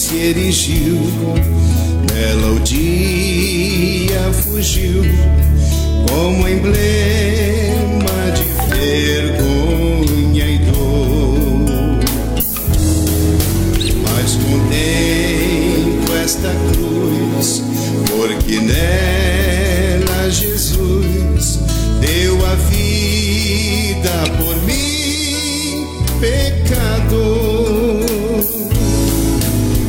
se erigiu, nela o dia fugiu, como emblema de vergonha e dor. Mas contemplo esta cruz, porque nela Jesus deu a vida por mim, pecador.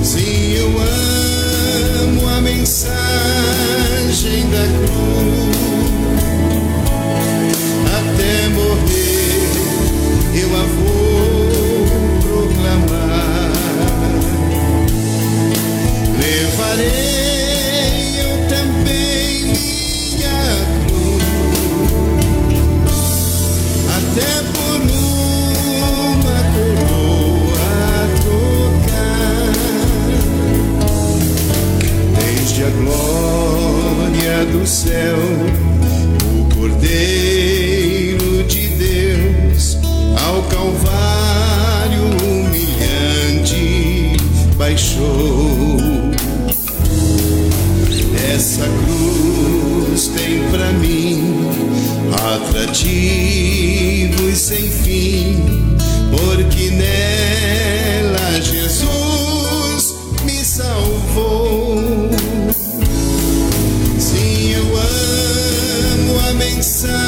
Sim, eu amo a mensagem da cruz. Até morrer eu a vou proclamar. Levarei eu também minha cruz, até por uma coroa trocar. Desde a glória do céu, o Cordeiro de Deus ao Calvário humilhante baixou. Essa cruz tem pra mim atrativos sem fim, porque nela Jesus me salvou. Sim, eu amo a mensagem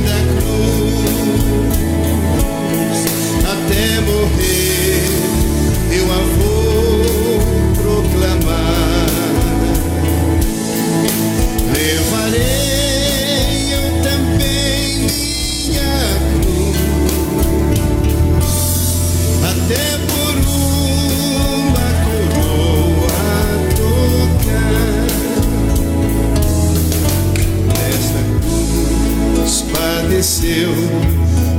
da cruz. Até morrer eu a vou proclamar. Levarei eu também minha cruz, até por uma coroa trocar. Nesta cruz padeceu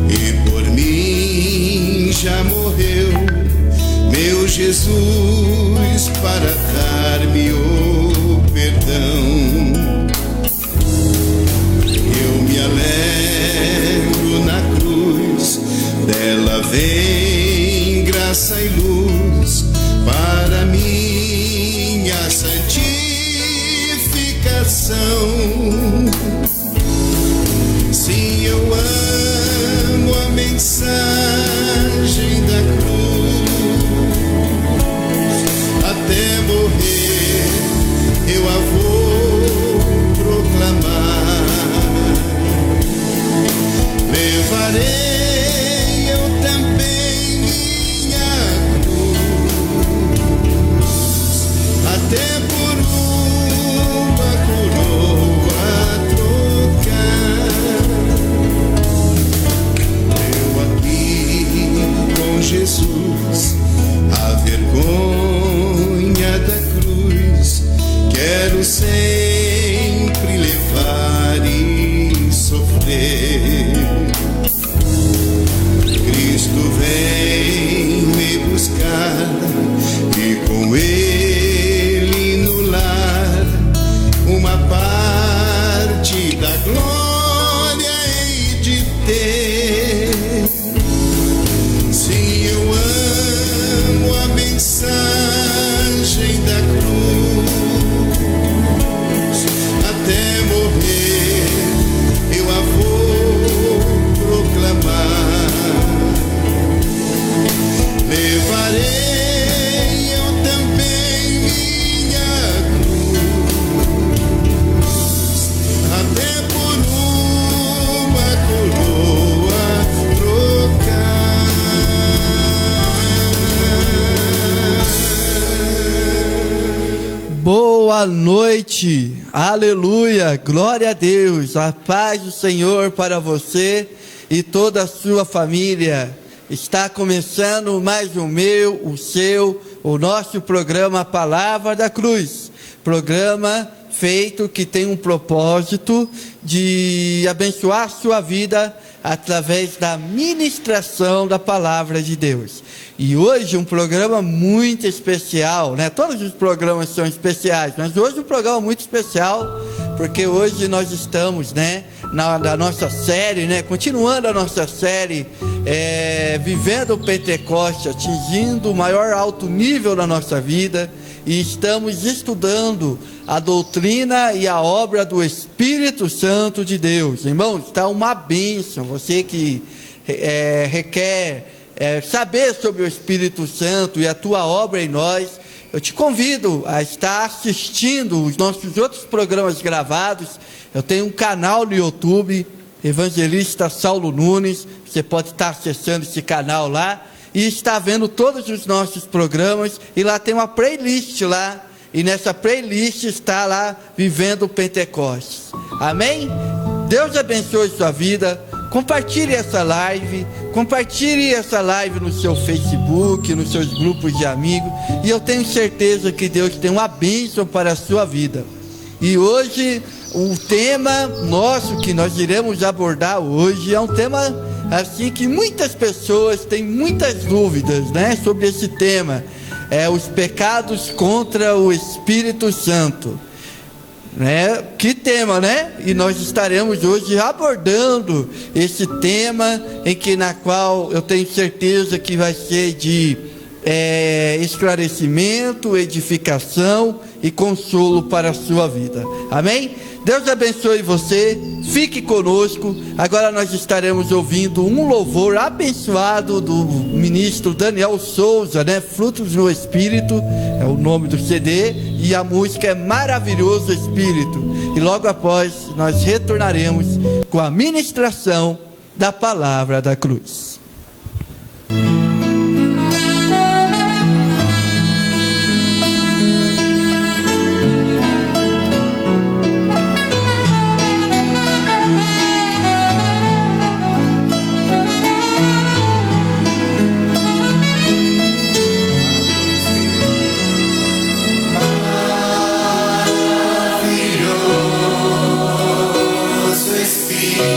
e por mim já morreu meu Jesus para dar-me o perdão. Eu me alegro na cruz, dela vem graça e luz para minha santificação. Sim, eu amo a mensagem da cruz. Até morrer eu a vou proclamar. Levarei eu também minha cruz, até por uma coroa trocar. Eu aqui com Jesus, a vergonha da cruz quero sempre levar e sofrer. Cristo vem me buscar e com Ele no lar uma parte da glória hei de ter. Sim, eu amo a mensagem da cruz. Até morrer eu a vou proclamar. Levarei eu também minha cruz, até por uma coroa trocar. Boa noite, aleluia, glória a Deus, a paz do Senhor para você e toda a sua família. Está começando mais o meu, o seu, o nosso programa Palavra da Cruz, programa feito que tem um propósito de abençoar sua vida através da ministração da Palavra de Deus. E hoje um programa muito especial, né? Todos os programas são especiais, mas hoje um programa muito especial, porque hoje nós estamos, né, na nossa série, né, continuando a nossa série vivendo o Pentecoste, atingindo o maior alto nível na nossa vida, e estamos estudando a doutrina e a obra do Espírito Santo de Deus. Irmãos, está uma bênção. Você que requer saber sobre o Espírito Santo e a tua obra em nós, eu te convido a estar assistindo os nossos outros programas gravados. Eu tenho um canal no YouTube, Evangelista Saulo Nunes. Você pode estar acessando esse canal lá e está vendo todos os nossos programas, e lá tem uma playlist lá, e nessa playlist está lá Vivendo o Pentecostes. Amém? Deus abençoe sua vida. Compartilhe essa live no seu Facebook, nos seus grupos de amigos, e eu tenho certeza que Deus tem uma bênção para a sua vida. E hoje, o tema nosso que nós iremos abordar hoje é um tema assim que muitas pessoas têm muitas dúvidas, né, sobre esse tema. Os pecados contra o Espírito Santo, né? Que tema, né? E nós estaremos hoje abordando esse tema, na qual eu tenho certeza que vai ser de esclarecimento, edificação e consolo para a sua vida. Amém? Deus abençoe você, fique conosco. Agora nós estaremos ouvindo um louvor abençoado do ministro Daniel Souza, né? Frutos no Espírito, é o nome do CD, e a música é Maravilhoso Espírito. E logo após nós retornaremos com a ministração da Palavra da Cruz. Espírito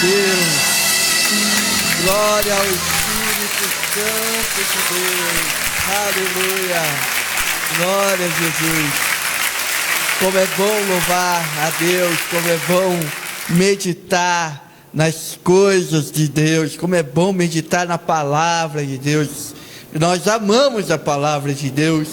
Deus. Glória ao Espírito Santo de Deus. Aleluia. Glória a Jesus. Como é bom louvar a Deus, como é bom meditar nas coisas de Deus, como é bom meditar na palavra de Deus. Nós amamos a palavra de Deus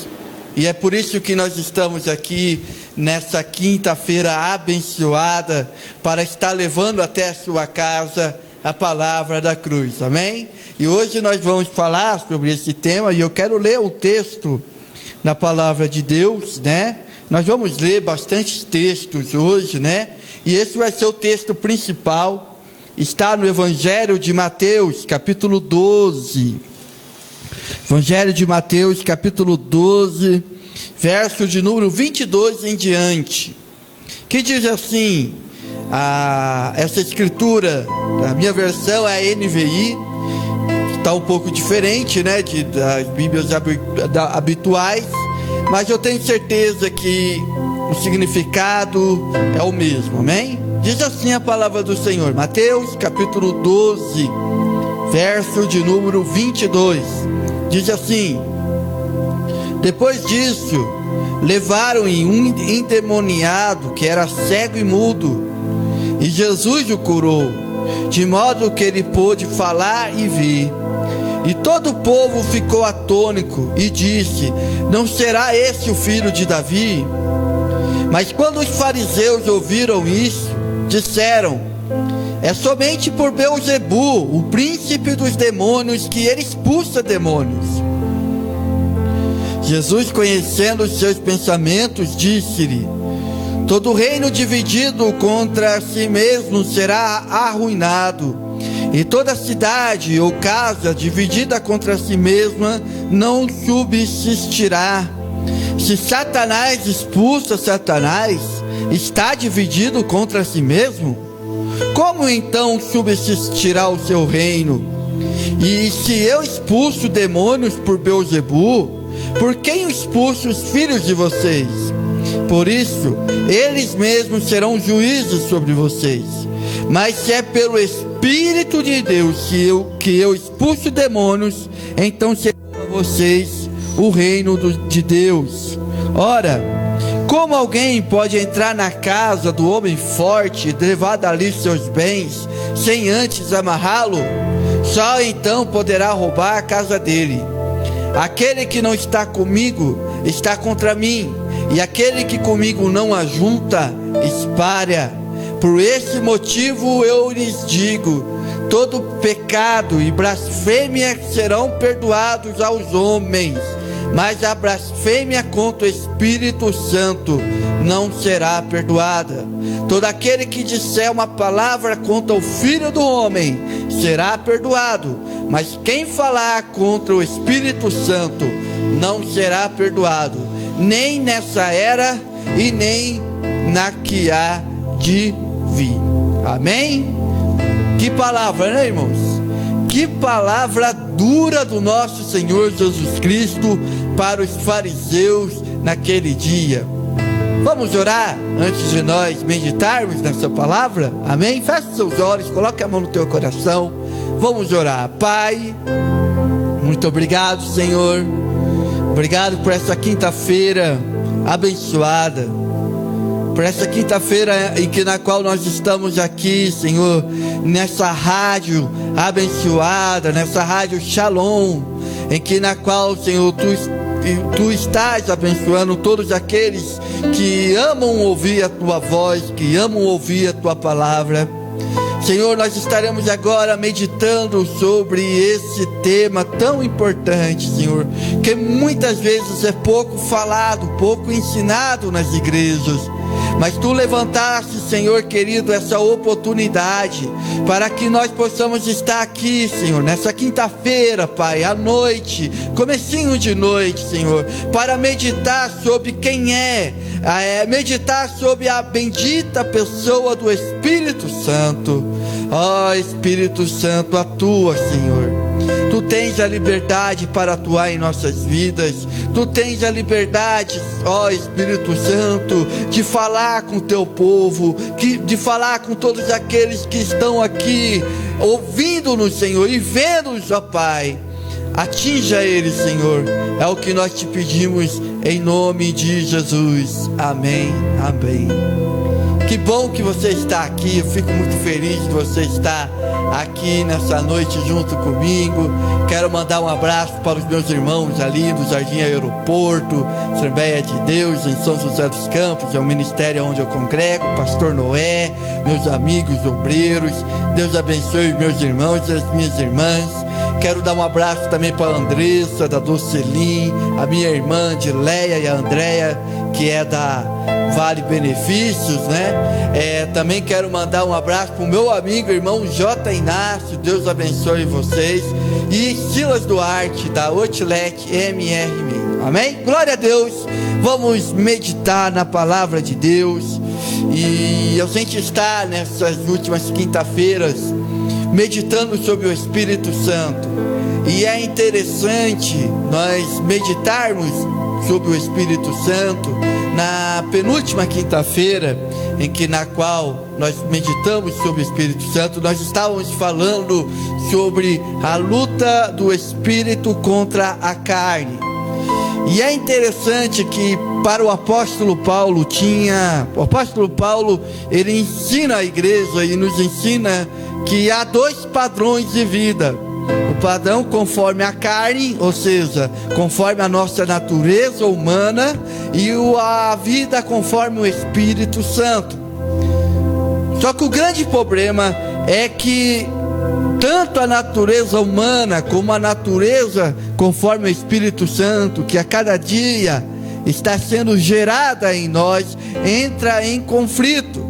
e é por isso que nós estamos aqui nessa quinta-feira abençoada para estar levando até a sua casa a palavra da cruz, amém? E hoje nós vamos falar sobre esse tema e eu quero ler o texto na palavra de Deus, né? Nós vamos ler bastantes textos hoje, né? E esse vai ser o texto principal, está no Evangelho de Mateus, capítulo 12. Evangelho de Mateus, capítulo 12, verso de número 22 em diante, que diz assim, essa escritura, a minha versão é a NVI, está um pouco diferente, né, das Bíblias habituais, mas eu tenho certeza que o significado é o mesmo, amém? Diz assim a palavra do Senhor, Mateus capítulo 12, verso de número 22, diz assim: depois disso, levaram-lhe um endemoniado que era cego e mudo, e Jesus o curou, de modo que ele pôde falar e ver. E todo o povo ficou atônito e disse: não será esse o filho de Davi? Mas quando os fariseus ouviram isso, disseram: é somente por Beelzebu, o príncipe dos demônios, que ele expulsa demônios. Jesus, conhecendo os seus pensamentos, disse-lhe: todo reino dividido contra si mesmo será arruinado, e toda cidade ou casa dividida contra si mesma não subsistirá. Se Satanás expulsa Satanás, está dividido contra si mesmo? Como então subsistirá o seu reino? E se eu expulso demônios por Beelzebu, por quem expulso os filhos de vocês? Por isso, eles mesmos serão juízes sobre vocês. Mas se é pelo Espírito de Deus que eu expulso demônios, então será a vocês o reino de Deus. Ora, como alguém pode entrar na casa do homem forte e levar dali seus bens, sem antes amarrá-lo? Só então poderá roubar a casa dele. Aquele que não está comigo, está contra mim, e aquele que comigo não ajunta, espalha. Por esse motivo eu lhes digo: todo pecado e blasfêmia serão perdoados aos homens, mas a blasfêmia contra o Espírito Santo não será perdoada. Todo aquele que disser uma palavra contra o Filho do Homem será perdoado, mas quem falar contra o Espírito Santo não será perdoado, nem nessa era e nem na que há de vir. Amém? Que palavra, né, irmãos? Que palavra dura do nosso Senhor Jesus Cristo para os fariseus naquele dia. Vamos orar antes de nós meditarmos nessa palavra? Amém? Feche seus olhos, coloque a mão no teu coração. Vamos orar. Pai, muito obrigado, Senhor. Obrigado por essa quinta-feira abençoada, por essa quinta-feira na qual nós estamos aqui, Senhor, nessa rádio abençoada, nessa rádio Shalom, na qual, Senhor, Tu estás abençoando todos aqueles que amam ouvir a Tua voz, que amam ouvir a Tua palavra. Senhor, nós estaremos agora meditando sobre esse tema tão importante, Senhor, que muitas vezes é pouco falado, pouco ensinado nas igrejas. Mas Tu levantaste, Senhor querido, essa oportunidade para que nós possamos estar aqui, Senhor, nessa quinta-feira, Pai, à noite, comecinho de noite, Senhor, para meditar sobre quem meditar sobre a bendita pessoa do Espírito Santo. Ó Espírito Santo, atua, Senhor. Tu tens a liberdade para atuar em nossas vidas. Tu tens a liberdade, ó Espírito Santo, de falar com o teu povo, de falar com todos aqueles que estão aqui, ouvindo-nos, Senhor, e vendo-nos, ó Pai. Atinja eles, Senhor, é o que nós te pedimos, em nome de Jesus, amém, amém. Que bom que você está aqui, eu fico muito feliz de você estar aqui nessa noite junto comigo. Quero mandar um abraço para os meus irmãos ali do Jardim Aeroporto, Assembleia de Deus em São José dos Campos, é o ministério onde eu congrego, Pastor Noé, meus amigos obreiros. Deus abençoe os meus irmãos e as minhas irmãs. Quero dar um abraço também para a Andressa, da Docelim, a minha irmã Dileia e a Andréia, que é da Vale Benefícios, né? Também quero mandar um abraço para o meu amigo, irmão J. Inácio, Deus abençoe vocês. E Silas Duarte, da Outlet MR. Amém? Glória a Deus. Vamos meditar na palavra de Deus. E a gente está nessas últimas quinta-feiras meditando sobre o Espírito Santo. E é interessante nós meditarmos sobre o Espírito Santo na penúltima quinta-feira, na qual nós meditamos sobre o Espírito Santo. Nós estávamos falando sobre a luta do Espírito contra a carne. E é interessante que para o apóstolo Paulo ele ensina a igreja e nos ensina que há dois padrões de vida: o padrão conforme a carne, ou seja, conforme a nossa natureza humana, e a vida conforme o Espírito Santo. Só que o grande problema é que tanto a natureza humana como a natureza conforme o Espírito Santo, que a cada dia está sendo gerada em nós, entra em conflito.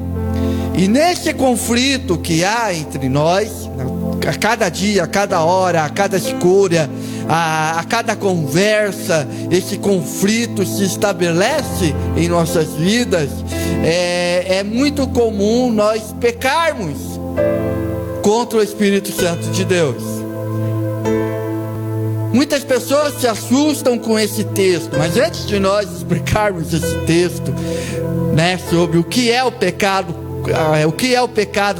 E nesse conflito que há entre nós, a cada dia, a cada hora, a cada escolha, a cada conversa, esse conflito se estabelece em nossas vidas. É muito comum nós pecarmos contra o Espírito Santo de Deus. Muitas pessoas se assustam com esse texto, mas antes de nós explicarmos esse texto, sobre o que é o pecado,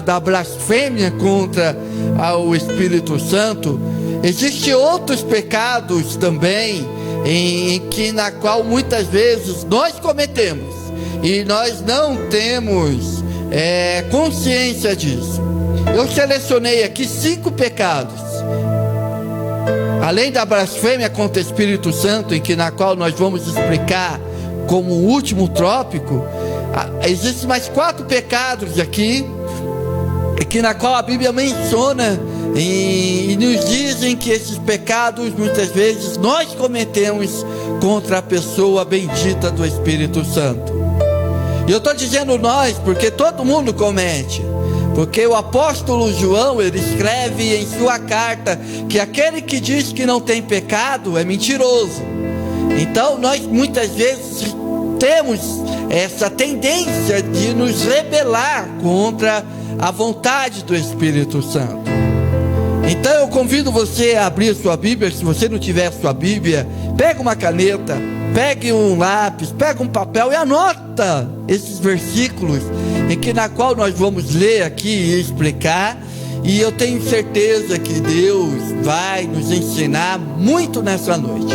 da blasfêmia contra o Espírito Santo, existem outros pecados também na qual muitas vezes nós cometemos e nós não temos consciência disso. Eu selecionei aqui 5 pecados, além da blasfêmia contra o Espírito Santo, na qual nós vamos explicar como o último tópico. Existem mais 4 pecados aqui, na qual a Bíblia menciona e nos dizem que esses pecados muitas vezes nós cometemos contra a pessoa bendita do Espírito Santo. E eu estou dizendo nós porque todo mundo comete. Porque o apóstolo João, ele escreve em sua carta que aquele que diz que não tem pecado é mentiroso. Então nós muitas vezes temos essa tendência de nos rebelar contra a vontade do Espírito Santo. Então eu convido você a abrir sua Bíblia. Se você não tiver sua Bíblia, pega uma caneta, pegue um lápis, pega um papel e anota esses versículos na qual nós vamos ler aqui e explicar. E eu tenho certeza que Deus vai nos ensinar muito nessa noite.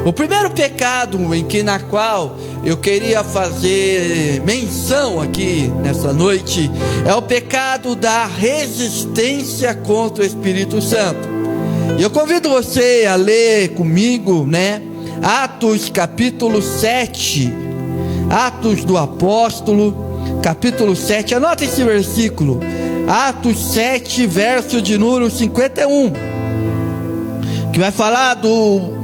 O primeiro pecado na qual eu queria fazer menção aqui nessa noite é o pecado da resistência contra o Espírito Santo. E eu convido você a ler comigo, Atos capítulo 7, Atos do Apóstolo, capítulo 7, anota esse versículo, Atos 7, verso de número 51, que vai falar do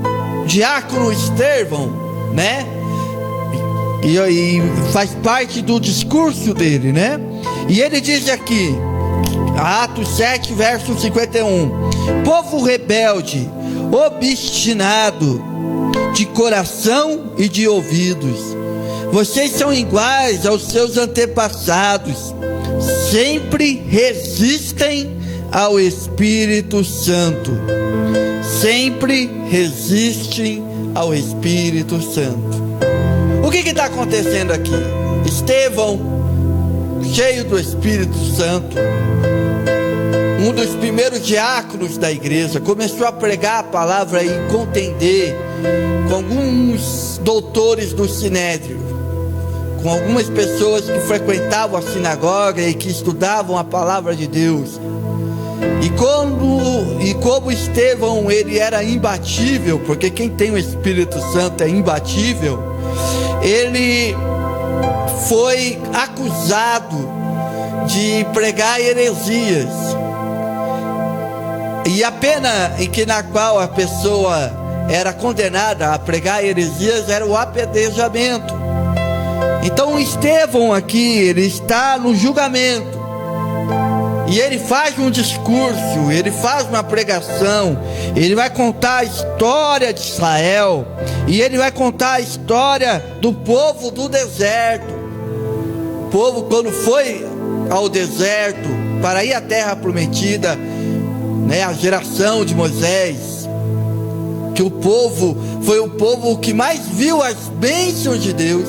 diácono Estevão, e faz parte do discurso dele, e ele diz aqui, Atos 7, verso 51, povo rebelde, obstinado, de coração e de ouvidos, vocês são iguais aos seus antepassados, sempre resistem ao Espírito Santo, sempre resistem ao Espírito Santo. O que está acontecendo aqui? Estevão, cheio do Espírito Santo, um dos primeiros diáconos da igreja, começou a pregar a palavra e contender com alguns doutores do Sinédrio, com algumas pessoas que frequentavam a sinagoga e que estudavam a palavra de Deus. E como Estevão, ele era imbatível, porque quem tem o Espírito Santo é imbatível, ele foi acusado de pregar heresias. E a pena na qual a pessoa era condenada a pregar heresias era o apedrejamento. Então Estevão aqui, ele está no julgamento, e ele faz um discurso, ele faz uma pregação, ele vai contar a história de Israel, e ele vai contar a história do povo do deserto. O povo, quando foi ao deserto para ir à terra prometida, a geração de Moisés, que o povo foi o povo que mais viu as bênçãos de Deus,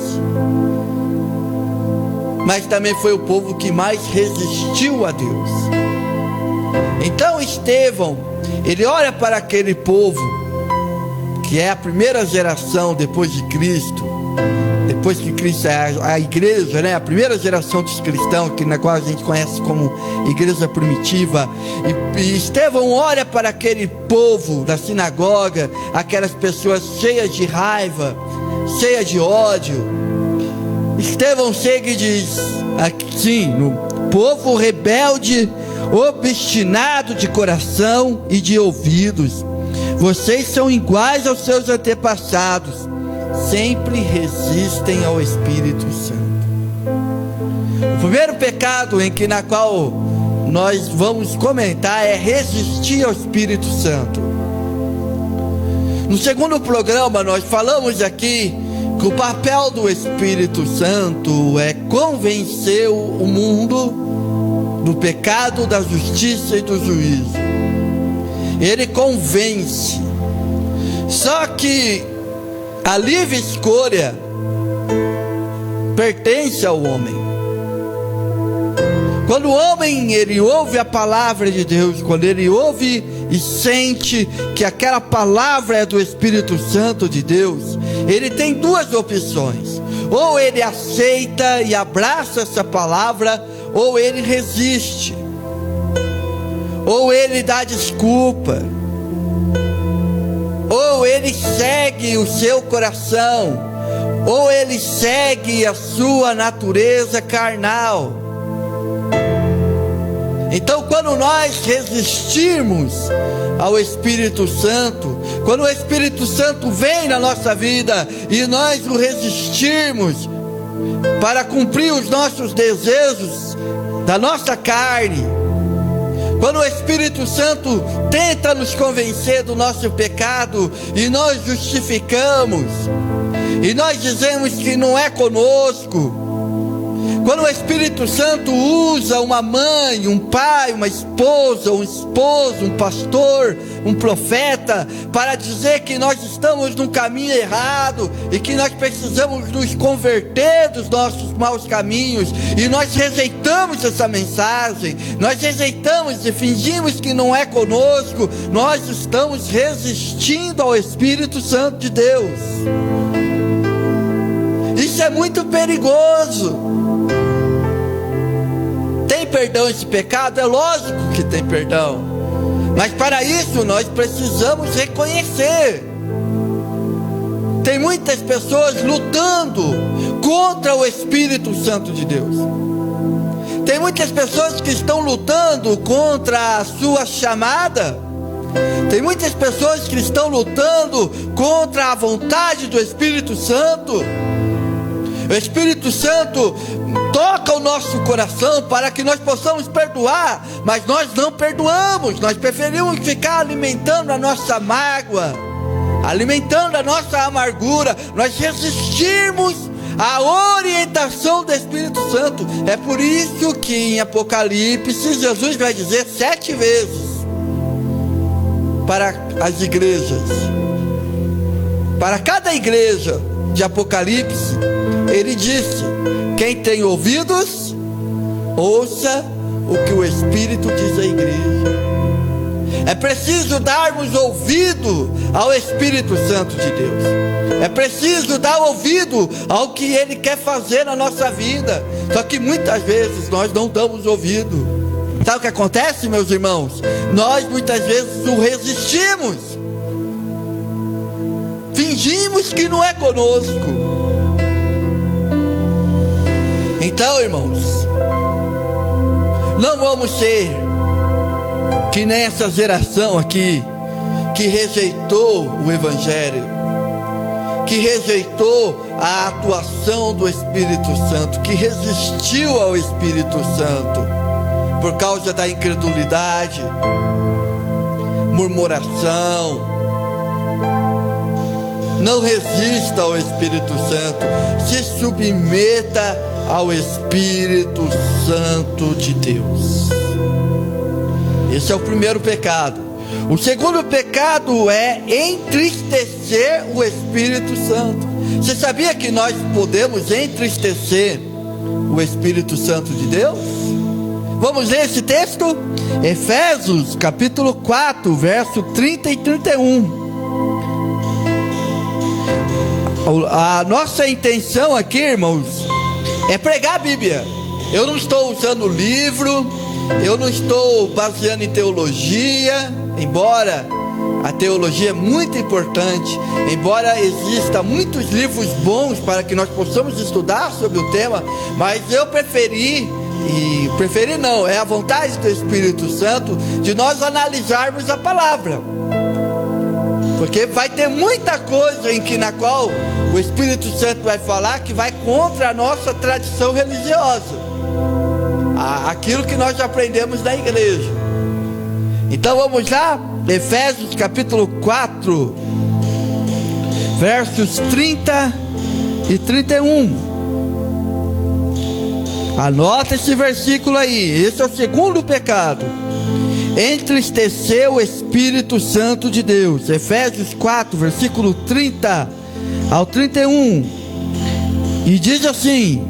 mas também foi o povo que mais resistiu a Deus. Então Estevão, ele olha para aquele povo, que é a primeira geração depois de Cristo, depois que Cristo é a igreja, a primeira geração dos cristãos, na qual a gente conhece como igreja primitiva. E Estevão olha para aquele povo da sinagoga, aquelas pessoas cheias de raiva, cheias de ódio. Estevão chega e diz assim: no povo rebelde, obstinado de coração e de ouvidos, vocês são iguais aos seus antepassados, sempre resistem ao Espírito Santo. O primeiro pecado na qual nós vamos comentar é resistir ao Espírito Santo. No segundo programa nós falamos aqui que o papel do Espírito Santo é convencer o mundo do pecado, da justiça e do juízo. Ele convence. Só que a livre escolha pertence ao homem. Quando o homem, ele ouve a palavra de Deus, quando ele ouve e sente que aquela palavra é do Espírito Santo de Deus, ele tem duas opções: ou ele aceita e abraça essa palavra, ou ele resiste, ou ele dá desculpa, ou ele segue o seu coração, ou ele segue a sua natureza carnal. Então, quando nós resistirmos ao Espírito Santo, quando o Espírito Santo vem na nossa vida e nós o resistirmos para cumprir os nossos desejos da nossa carne, quando o Espírito Santo tenta nos convencer do nosso pecado e nós justificamos, e nós dizemos que não é conosco, quando o Espírito Santo usa uma mãe, um pai, uma esposa, um esposo, um pastor, um profeta, para dizer que nós estamos num caminho errado e que nós precisamos nos converter dos nossos maus caminhos, e nós rejeitamos essa mensagem, nós rejeitamos e fingimos que não é conosco, nós estamos resistindo ao Espírito Santo de Deus. Isso é muito perigoso. Tem perdão esse pecado? É lógico que tem perdão, mas para isso nós precisamos reconhecer. Tem muitas pessoas lutando contra o Espírito Santo de Deus. Tem muitas pessoas que estão lutando contra a sua chamada. Tem muitas pessoas que estão lutando contra a vontade do Espírito Santo. O Espírito Santo toca o nosso coração para que nós possamos perdoar, mas nós não perdoamos. Nós preferimos ficar alimentando a nossa mágoa, alimentando a nossa amargura. Nós resistimos à orientação do Espírito Santo. É por isso que em Apocalipse Jesus vai dizer 7 vezes para as igrejas. Para cada igreja de Apocalipse, ele disse: quem tem ouvidos, ouça o que o Espírito diz à igreja. É preciso darmos ouvido ao Espírito Santo de Deus. É preciso dar ouvido ao que Ele quer fazer na nossa vida. Só que muitas vezes nós não damos ouvido. Sabe o que acontece, meus irmãos? Nós muitas vezes o resistimos. Fingimos que não é conosco. Então, irmãos, não vamos ser que nem essa geração aqui, que rejeitou o Evangelho, que rejeitou a atuação do Espírito Santo, que resistiu ao Espírito Santo, por causa da incredulidade, murmuração. Não resista ao Espírito Santo, se submeta ao Espírito Santo de Deus. Esse é o primeiro pecado. O segundo pecado é entristecer o Espírito Santo. Você sabia que nós podemos entristecer o Espírito Santo de Deus? Vamos ler esse texto? Efésios capítulo 4, verso 30 e 31. A nossa intenção aqui, irmãos, é pregar a Bíblia. Eu não estou usando livro, eu não estou baseando em teologia, embora a teologia é muito importante, embora exista muitos livros bons para que nós possamos estudar sobre o tema, mas eu preferi não, é a vontade do Espírito Santo de nós analisarmos a palavra, porque vai ter muita coisa na qual o Espírito Santo vai falar que vai contra a nossa tradição religiosa, aquilo que nós já aprendemos na igreja. Então vamos lá, Efésios capítulo 4, versos 30 e 31. Anota esse versículo aí. Esse é o segundo pecado: entristecer o Espírito Santo de Deus. Efésios 4, versículo 30 ao 31. E diz assim: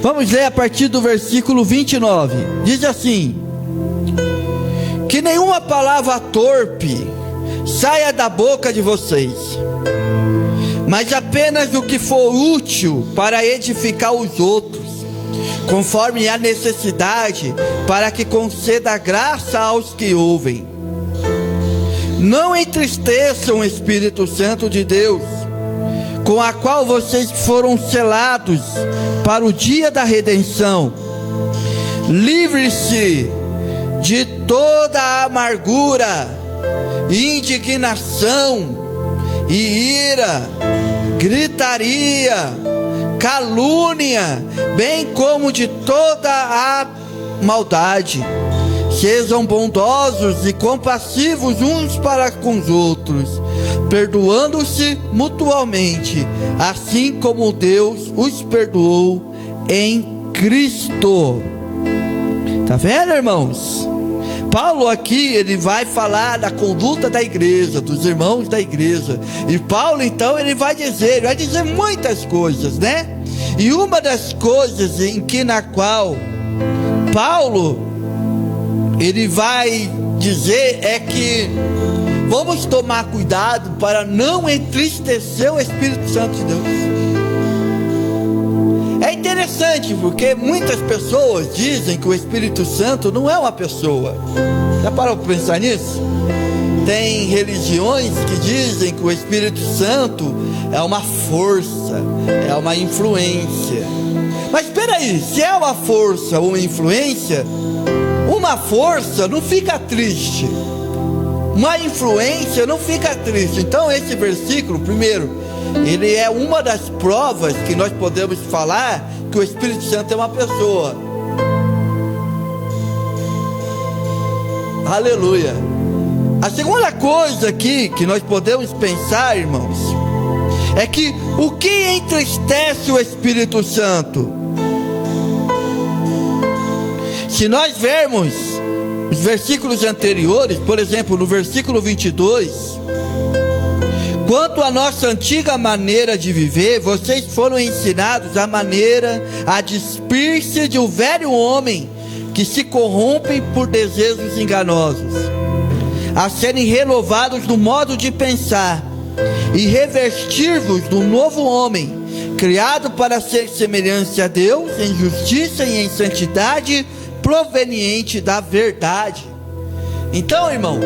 vamos ler a partir do versículo 29. Diz assim: que nenhuma palavra torpe saia da boca de vocês, mas apenas o que for útil para edificar os outros, conforme a necessidade, para que conceda graça aos que ouvem. Não entristeçam o Espírito Santo de Deus, com a qual vocês foram selados para o dia da redenção. Livre-se de toda a amargura, indignação e ira, gritaria, calúnia, bem como de toda a maldade. Sejam bondosos e compassivos uns para com os outros, perdoando-se mutuamente, assim como Deus os perdoou em Cristo. Tá vendo, irmãos? Paulo aqui, ele vai falar da conduta da igreja, dos irmãos da igreja. E Paulo, então, ele vai dizer muitas coisas, né? E uma das coisas na qual Paulo, ele vai dizer é que vamos tomar cuidado para não entristecer o Espírito Santo de Deus. É interessante porque muitas pessoas dizem que o Espírito Santo não é uma pessoa. Já parou para pensar nisso? Tem religiões que dizem que o Espírito Santo é uma força, é uma influência. Mas espera aí, se é uma força ou uma influência, uma força não fica triste, uma influência não fica triste. Então esse versículo, primeiro, ele é uma das provas que nós podemos falar que o Espírito Santo é uma pessoa. Aleluia. A segunda coisa aqui que nós podemos pensar, irmãos, é que o que entristece o Espírito Santo? Se nós vermos os versículos anteriores, por exemplo, no versículo 22, quanto à nossa antiga maneira de viver, vocês foram ensinados a despir-se de um velho homem que se corrompem por desejos enganosos, a serem renovados no modo de pensar e revestir-vos do novo homem, criado para ser semelhante a Deus em justiça e em santidade, proveniente da verdade. Então, irmãos,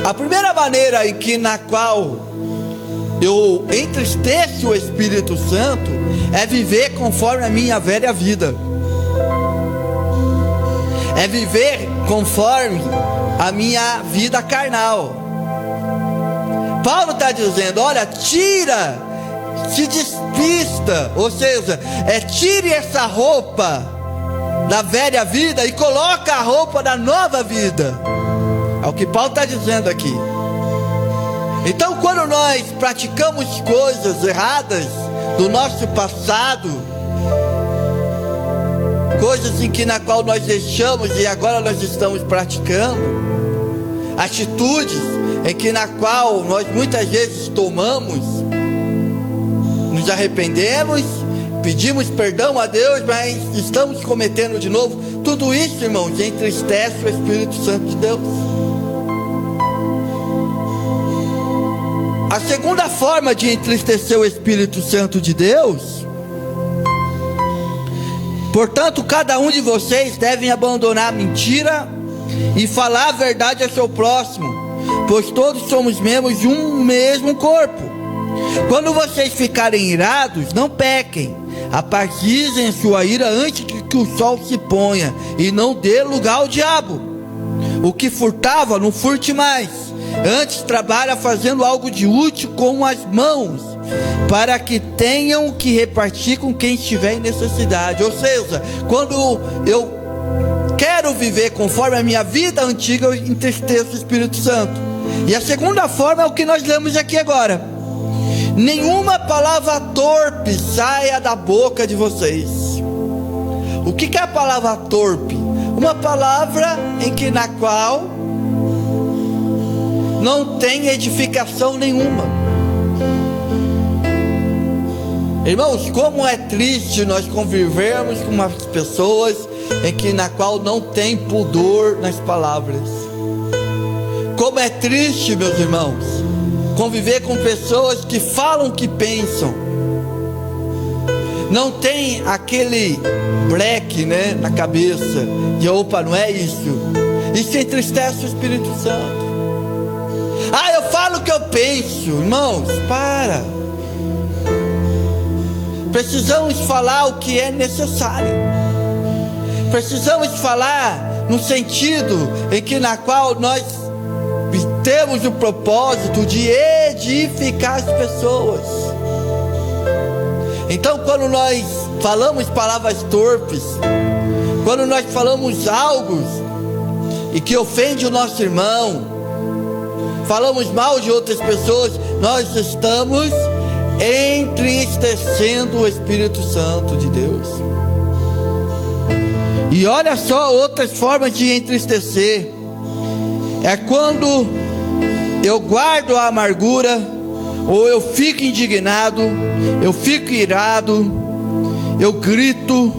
a primeira maneira na qual eu entristeço o Espírito Santo é viver conforme a minha velha vida, é viver conforme a minha vida carnal. Paulo está dizendo: olha, tira, se despista, ou seja, tire essa roupa da velha vida e coloca a roupa da nova vida. É o que Paulo está dizendo aqui. Então, quando nós praticamos coisas erradas do nosso passado, coisas na qual nós deixamos e agora nós estamos praticando, atitudes na qual nós muitas vezes tomamos, nos arrependemos, pedimos perdão a Deus, mas estamos cometendo de novo. Tudo isso, irmãos, entristece o Espírito Santo de Deus. A segunda forma de entristecer o Espírito Santo de Deus: portanto, cada um de vocês deve abandonar a mentira e falar a verdade ao seu próximo, pois todos somos membros de um mesmo corpo. Quando vocês ficarem irados, não pequem, apaziguem sua ira antes que o sol se ponha, e não dê lugar ao diabo. O que furtava, não furte mais, antes trabalha fazendo algo de útil com as mãos, para que tenham que repartir com quem estiver em necessidade. Ou seja, quando eu quero viver conforme a minha vida antiga, eu entristeço o Espírito Santo. E a segunda forma é o que nós lemos aqui agora: nenhuma palavra torpe saia da boca de vocês. O que é a palavra torpe? Uma palavra na qual não tem edificação nenhuma. Irmãos, como é triste nós convivermos com umas pessoas na qual não tem pudor nas palavras. Como é triste, meus irmãos, conviver com pessoas que falam o que pensam, não tem aquele breque, na cabeça, de opa, não é isso. Isso entristece o Espírito Santo. Eu falo o que eu penso. Irmãos, para. Precisamos falar o que é necessário. Precisamos falar no sentido na qual nós temos o propósito de edificar as pessoas. Então, quando nós falamos palavras torpes, quando nós falamos algo e que ofende o nosso irmão, falamos mal de outras pessoas, nós estamos entristecendo o Espírito Santo de Deus. E olha só outras formas de entristecer: é quando eu guardo a amargura, ou eu fico indignado, eu fico irado, eu grito,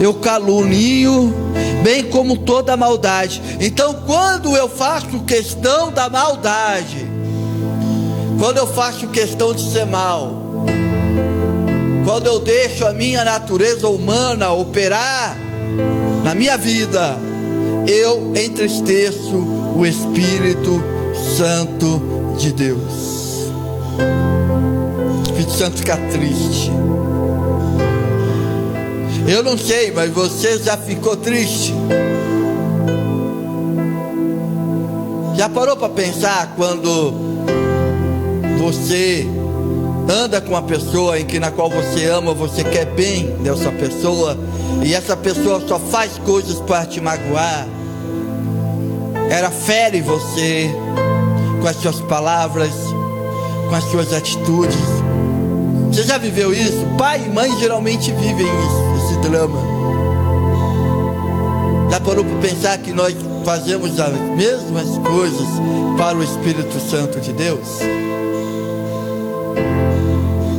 eu calunio, bem como toda maldade. Então, quando eu faço questão da maldade, quando eu faço questão de ser mal, quando eu deixo a minha natureza humana operar na minha vida, eu entristeço o Espírito Santo de Deus. O Espírito Santo fica triste. Eu não sei, mas você já ficou triste? Já parou para pensar quando você anda com uma pessoa na qual você ama, você quer bem dessa pessoa, e essa pessoa só faz coisas para te magoar? Ela fere você com as suas palavras, com as suas atitudes. Você já viveu isso? Pai e mãe geralmente vivem isso, esse drama. parou para pensar que nós fazemos as mesmas coisas para o Espírito Santo de Deus?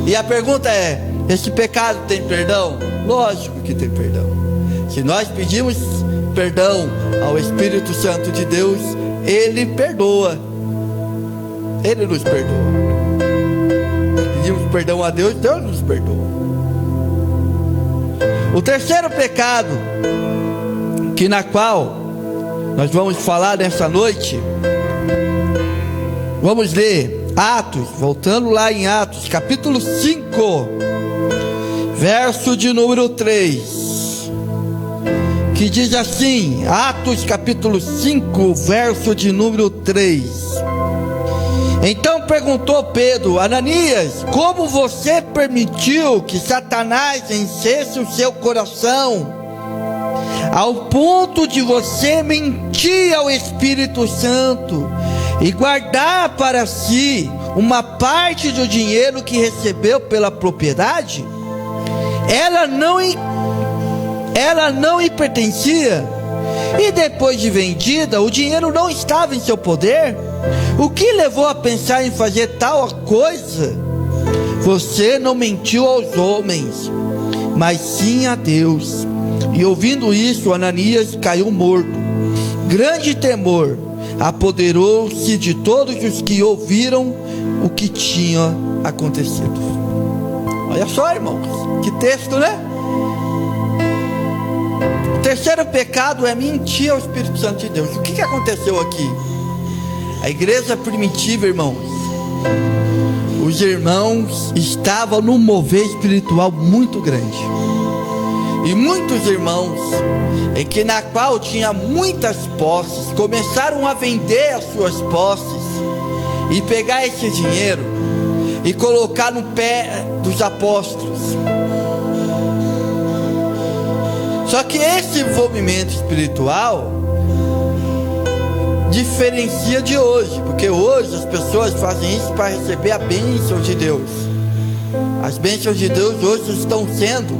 E a pergunta é: esse pecado tem perdão? Lógico que tem perdão. Se nós pedimos perdão ao Espírito Santo de Deus, Ele perdoa. Ele nos perdoa. Pedimos perdão a Deus, Deus nos perdoa. O terceiro pecado, que na qual nós vamos falar nessa noite, vamos ler Atos, voltando lá em Atos, capítulo 5, verso de número 3, que diz assim, Atos capítulo 5, verso de número 3. Então perguntou Pedro: Ananias, como você permitiu que Satanás enchesse o seu coração, ao ponto de você mentir ao Espírito Santo e guardar para si uma parte do dinheiro que recebeu pela propriedade? Ela não lhe pertencia, e depois de vendida, o dinheiro não estava em seu poder? O que levou a pensar em fazer tal coisa? Você não mentiu aos homens, mas sim a Deus. E ouvindo isso, Ananias caiu morto. Grande temor apoderou-se de todos os que ouviram o que tinha acontecido. Olha só, irmãos, que texto, né? O terceiro pecado é mentir ao Espírito Santo de Deus. O que aconteceu aqui? A igreja primitiva, irmãos, os irmãos estavam num mover espiritual muito grande. E muitos irmãos, na qual tinha muitas posses, começaram a vender as suas posses e pegar esse dinheiro e colocar no pé dos apóstolos. Só que esse envolvimento espiritual diferencia de hoje, porque hoje as pessoas fazem isso para receber a bênção de Deus. As bênçãos de Deus hoje estão sendo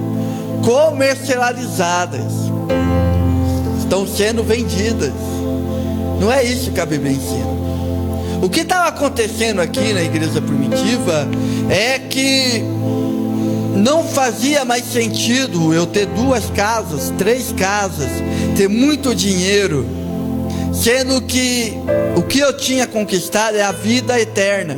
comercializadas, estão sendo vendidas. Não é isso que a Bíblia ensina. O que estava acontecendo aqui na igreja primitiva é que não fazia mais sentido eu ter 2 casas, 3 casas, ter muito dinheiro, sendo que o que eu tinha conquistado é a vida eterna.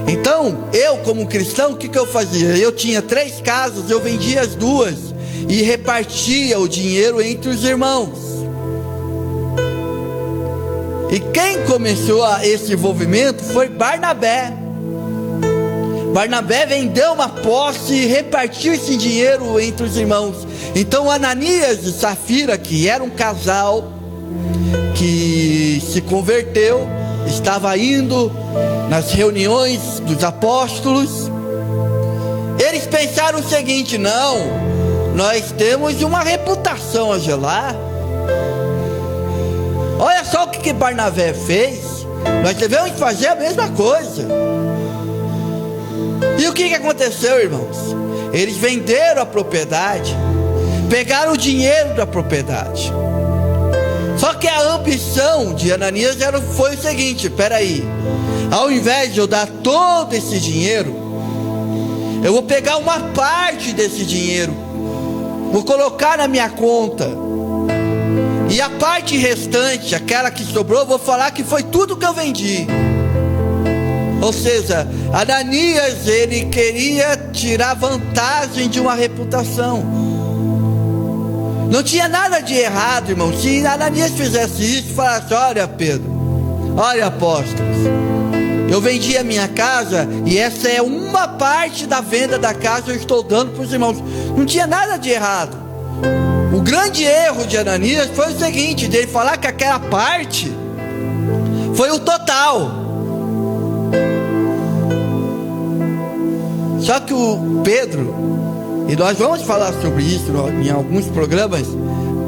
Então, eu como cristão, o que eu fazia? Eu tinha 3 casas, eu vendia as 2 e repartia o dinheiro entre os irmãos. E quem começou esse envolvimento foi Barnabé. Barnabé vendeu uma posse e repartiu esse dinheiro entre os irmãos. Então Ananias e Safira, que era um casal que se converteu, estava indo nas reuniões dos apóstolos. Eles pensaram o seguinte: não, nós temos uma reputação a zelar. Olha só o que Barnabé fez, nós devemos fazer a mesma coisa. E o que aconteceu, irmãos? Eles venderam a propriedade, pegaram o dinheiro da propriedade. Só que a ambição de Ananias foi o seguinte: peraí, ao invés de eu dar todo esse dinheiro, eu vou pegar uma parte desse dinheiro, vou colocar na minha conta, e a parte restante, aquela que sobrou, eu vou falar que foi tudo que eu vendi. Ou seja, Ananias, ele queria tirar vantagem de uma reputação. Não tinha nada de errado, irmão, se Ananias fizesse isso, falasse: olha Pedro, olha apóstolos, eu vendi a minha casa e essa é uma parte da venda da casa, eu estou dando para os irmãos. Não tinha nada de errado. O grande erro de Ananias foi o seguinte, dele falar que aquela parte foi o total. Só que o Pedro, e nós vamos falar sobre isso em alguns programas,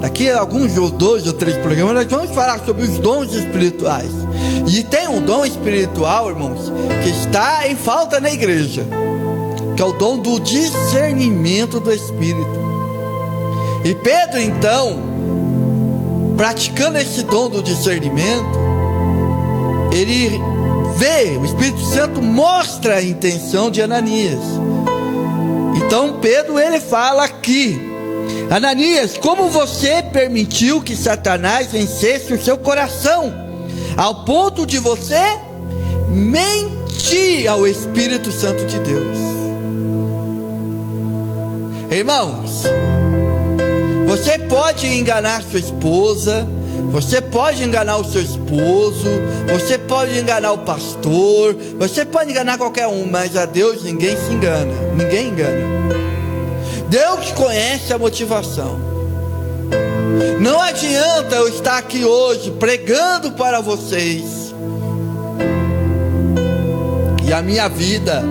daqui a alguns 2 ou 3 programas, nós vamos falar sobre os dons espirituais. E tem um dom espiritual, irmãos, que está em falta na igreja, que é o dom do discernimento do Espírito. E Pedro, então, praticando esse dom do discernimento, ele vê, o Espírito Santo mostra a intenção de Ananias. Então Pedro, ele fala aqui: Ananias, como você permitiu que Satanás vencesse o seu coração, ao ponto de você mentir ao Espírito Santo de Deus? Irmãos, você pode enganar sua esposa, você pode enganar o seu esposo, você pode enganar o pastor, você pode enganar qualquer um, mas a Deus ninguém se engana, ninguém engana. Deus conhece a motivação. Não adianta eu estar aqui hoje pregando para vocês e a minha vida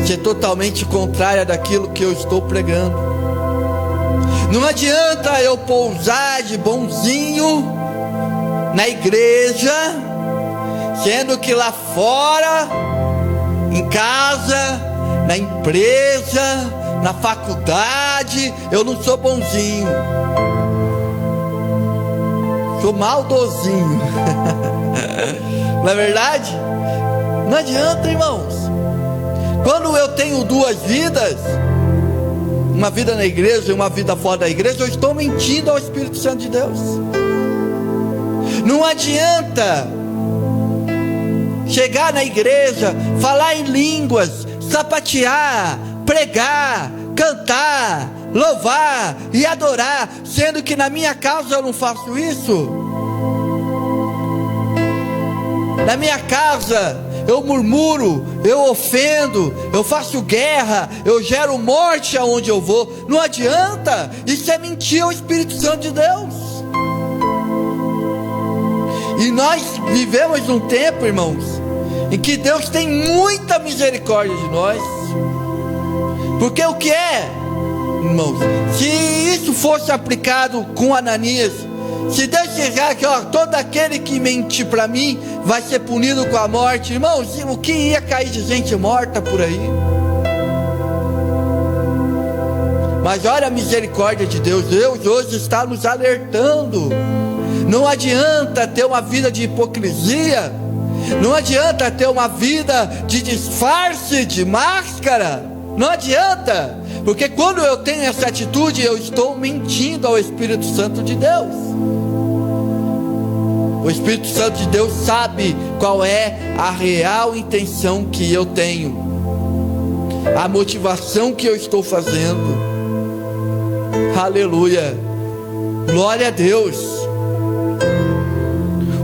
ser totalmente contrária daquilo que eu estou pregando. Não adianta eu pousar de bonzinho na igreja, sendo que lá fora, em casa, na empresa, na faculdade, eu não sou bonzinho, sou maldosinho. Não é verdade? Não adianta, irmãos. Quando eu tenho duas vidas, uma vida na igreja e uma vida fora da igreja, eu estou mentindo ao Espírito Santo de Deus. Não adianta chegar na igreja, falar em línguas, sapatear, pregar, cantar, louvar e adorar, sendo que na minha casa eu não faço isso. Na minha casa eu murmuro, eu ofendo, eu faço guerra, eu gero morte aonde eu vou. Não adianta, isso é mentir ao Espírito Santo de Deus. E nós vivemos num tempo, irmãos, em que Deus tem muita misericórdia de nós. Porque o que é, irmãos, se isso fosse aplicado com Ananias, se Deus chegar aqui, ó, todo aquele que mentir para mim vai ser punido com a morte, irmãos, o que ia cair de gente morta por aí? Mas olha a misericórdia de Deus. Deus hoje está nos alertando. Não adianta ter uma vida de hipocrisia, não adianta ter uma vida de disfarce, de máscara, não adianta, porque quando eu tenho essa atitude, eu estou mentindo ao Espírito Santo de Deus. O Espírito Santo de Deus sabe qual é a real intenção que eu tenho, a motivação que eu estou fazendo. Aleluia, glória a Deus.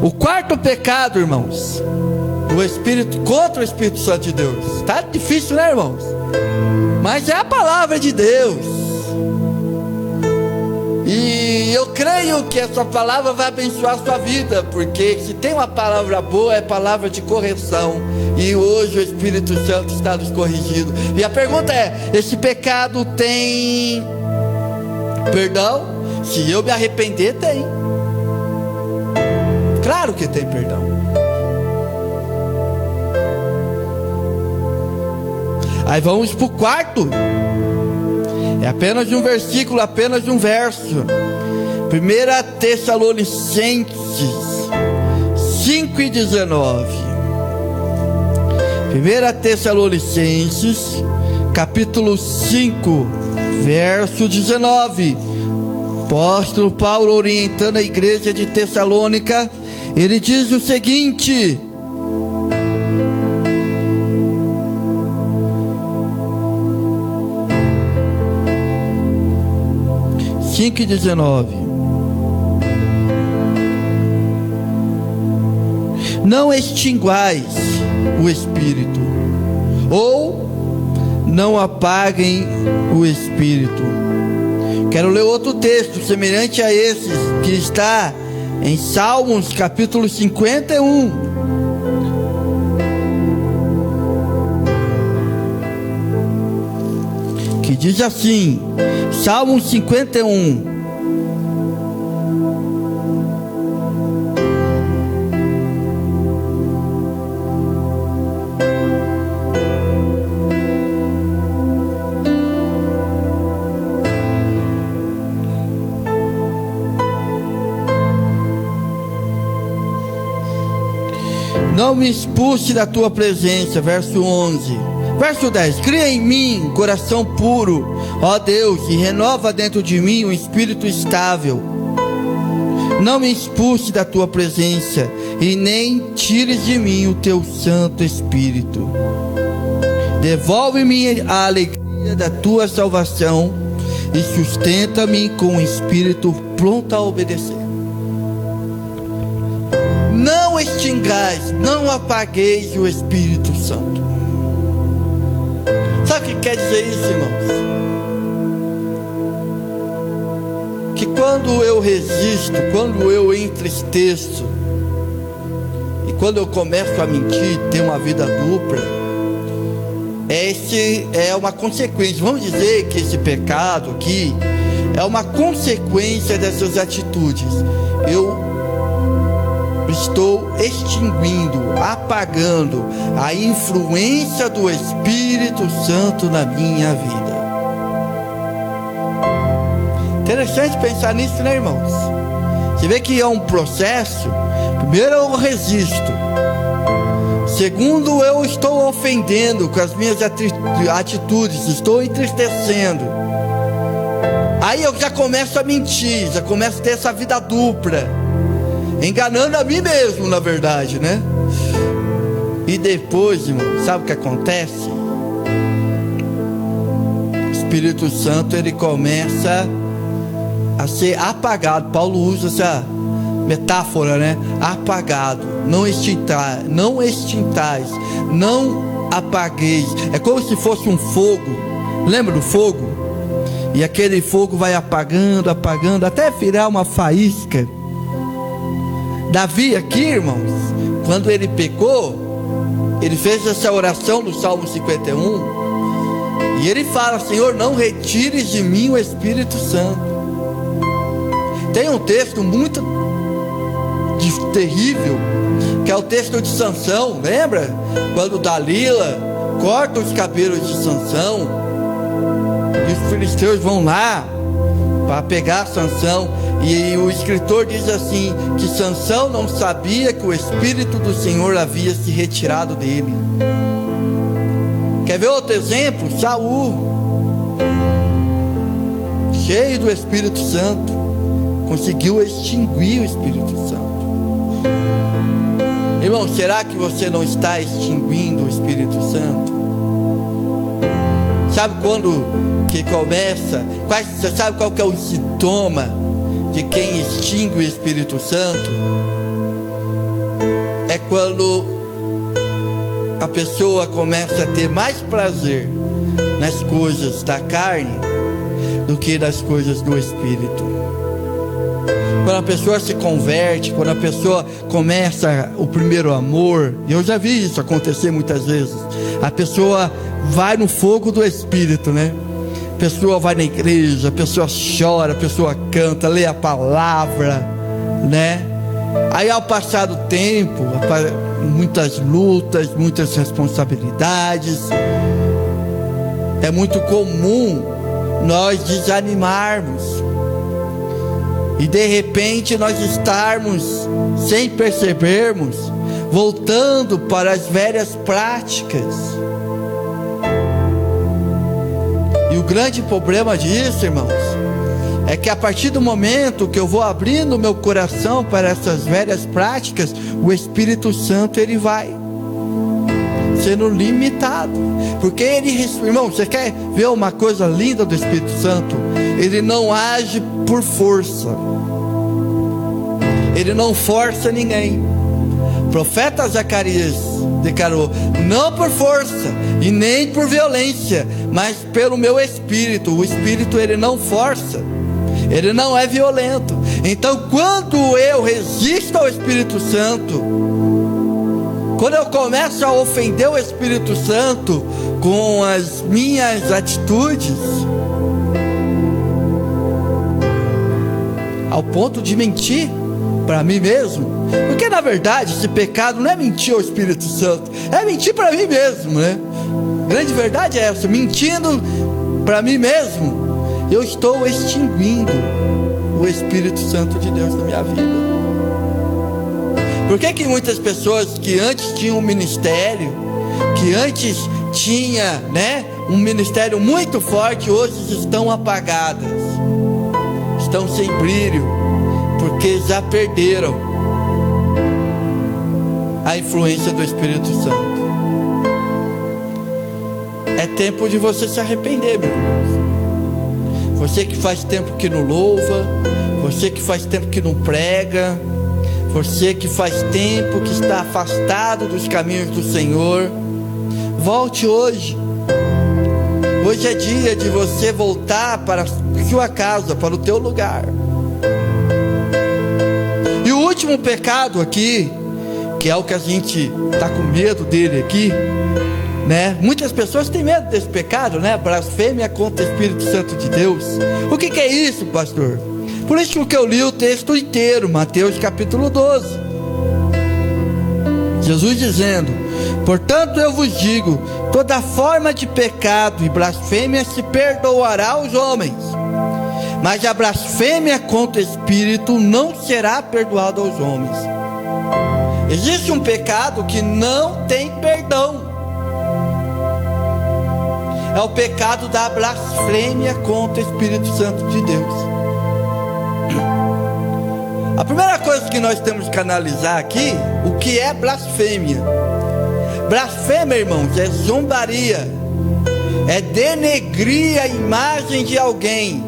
O quarto pecado, irmãos, do Espírito contra o Espírito Santo de Deus. Tá difícil, né, irmãos? Mas é a palavra de Deus. E eu creio que essa palavra vai abençoar a sua vida, porque se tem uma palavra boa, é palavra de correção. E hoje o Espírito Santo está nos corrigindo. E a pergunta é: esse pecado tem perdão? Se eu me arrepender, tem. Claro que tem perdão. Aí vamos para o quarto. É apenas um versículo, apenas um verso. 1 Tessalonicenses 5:19. 1 Tessalonicenses capítulo 5, verso 19. Apóstolo Paulo, orientando a igreja de Tessalônica, ele diz o seguinte: 5:19. Não extinguais o Espírito, ou não apaguem o Espírito. Quero ler outro texto semelhante a esse, que está em Salmos capítulo 51. Que diz assim, Salmos 51. Não me expulse da tua presença. Verso 11. Verso 10. Cria em mim um coração puro, ó Deus, e renova dentro de mim um espírito estável. Não me expulse da tua presença, e nem tires de mim o teu Santo Espírito. Devolve-me a alegria da tua salvação, e sustenta-me com um espírito pronto a obedecer. Não extingais, não apagueis o Espírito Santo. Sabe o que quer dizer isso, irmãos? Que quando eu resisto, quando eu entristeço, e quando eu começo a mentir, ter uma vida dupla, esse é uma consequência. Vamos dizer que esse pecado aqui é uma consequência dessas atitudes. Eu estou extinguindo, apagando a influência do Espírito Santo na minha vida. Interessante pensar nisso, né, irmãos? Você vê que é um processo. Primeiro eu resisto. Segundo, eu estou ofendendo com as minhas atitudes, estou entristecendo. Aí eu já começo a mentir, já começo a ter essa vida dupla, enganando a mim mesmo, na verdade, né? E depois, irmão, sabe o que acontece? O Espírito Santo, ele começa a ser apagado. Paulo usa essa metáfora, né? Apagado. Não extintais, não apagueis. É como se fosse um fogo. Lembra do fogo? E aquele fogo vai apagando, apagando, até virar uma faísca. Davi aqui, irmãos, quando ele pecou, ele fez essa oração no Salmo 51, e ele fala: Senhor, não retires de mim o Espírito Santo. Tem um texto muito terrível, que é o texto de Sansão. Lembra? Quando Dalila corta os cabelos de Sansão, e os filisteus vão lá para pegar Sansão, e o escritor diz assim, que Sansão não sabia que o Espírito do Senhor havia se retirado dele. Quer ver outro exemplo? Saul, cheio do Espírito Santo, conseguiu extinguir o Espírito Santo. Irmão, será que você não está extinguindo o Espírito Santo? Sabe quando que começa? Você sabe qual que é o sintoma de quem extingue o Espírito Santo? É quando a pessoa começa a ter mais prazer nas coisas da carne do que nas coisas do Espírito. Quando a pessoa se converte, quando a pessoa começa o primeiro amor, e eu já vi isso acontecer muitas vezes, a pessoa vai no fogo do Espírito, né? A pessoa vai na igreja, a pessoa chora, a pessoa canta, lê a palavra, né? Aí ao passar do tempo, muitas lutas, muitas responsabilidades, é muito comum nós desanimarmos, e de repente nós estarmos, sem percebermos, voltando para as velhas práticas. E o grande problema disso, irmãos, é que a partir do momento que eu vou abrindo meu coração para essas velhas práticas, o Espírito Santo, ele vai sendo limitado, porque ele, irmão, você quer ver uma coisa linda do Espírito Santo? Ele não age por força, ele não força ninguém. O profeta Zacarias declarou: não por força e nem por violência, mas pelo meu Espírito. O Espírito, ele não força, ele não é violento. Então, quando eu resisto ao Espírito Santo, quando eu começo a ofender o Espírito Santo com as minhas atitudes, ao ponto de mentir para mim mesmo, porque na verdade esse pecado não é mentir ao Espírito Santo, é mentir para mim mesmo, né? A grande verdade é essa: mentindo para mim mesmo, eu estou extinguindo o Espírito Santo de Deus na minha vida. Por que que muitas pessoas que antes tinham um ministério, que antes tinha, um ministério muito forte, hoje estão apagadas, estão sem brilho, porque já perderam a influência do Espírito Santo? É tempo de você se arrepender, meu irmão. Você que faz tempo que não louva, você que faz tempo que não prega, você que faz tempo que está afastado dos caminhos do Senhor, volte hoje. Hoje é dia de você voltar para a sua casa, para o teu lugar. E o último pecado aqui, que é o que a gente está com medo dele aqui, muitas pessoas têm medo desse pecado, blasfêmia contra o Espírito Santo de Deus. O que é isso, pastor? Por isso que eu li o texto inteiro, Mateus capítulo 12. Jesus dizendo: portanto eu vos digo, toda forma de pecado e blasfêmia se perdoará aos homens, mas a blasfêmia contra o Espírito não será perdoada aos homens. Existe um pecado que não tem perdão. É o pecado da blasfêmia contra o Espírito Santo de Deus. A primeira coisa que nós temos que analisar aqui, o que é blasfêmia? Blasfêmia, irmãos, é zombaria, é denegrir a imagem de alguém,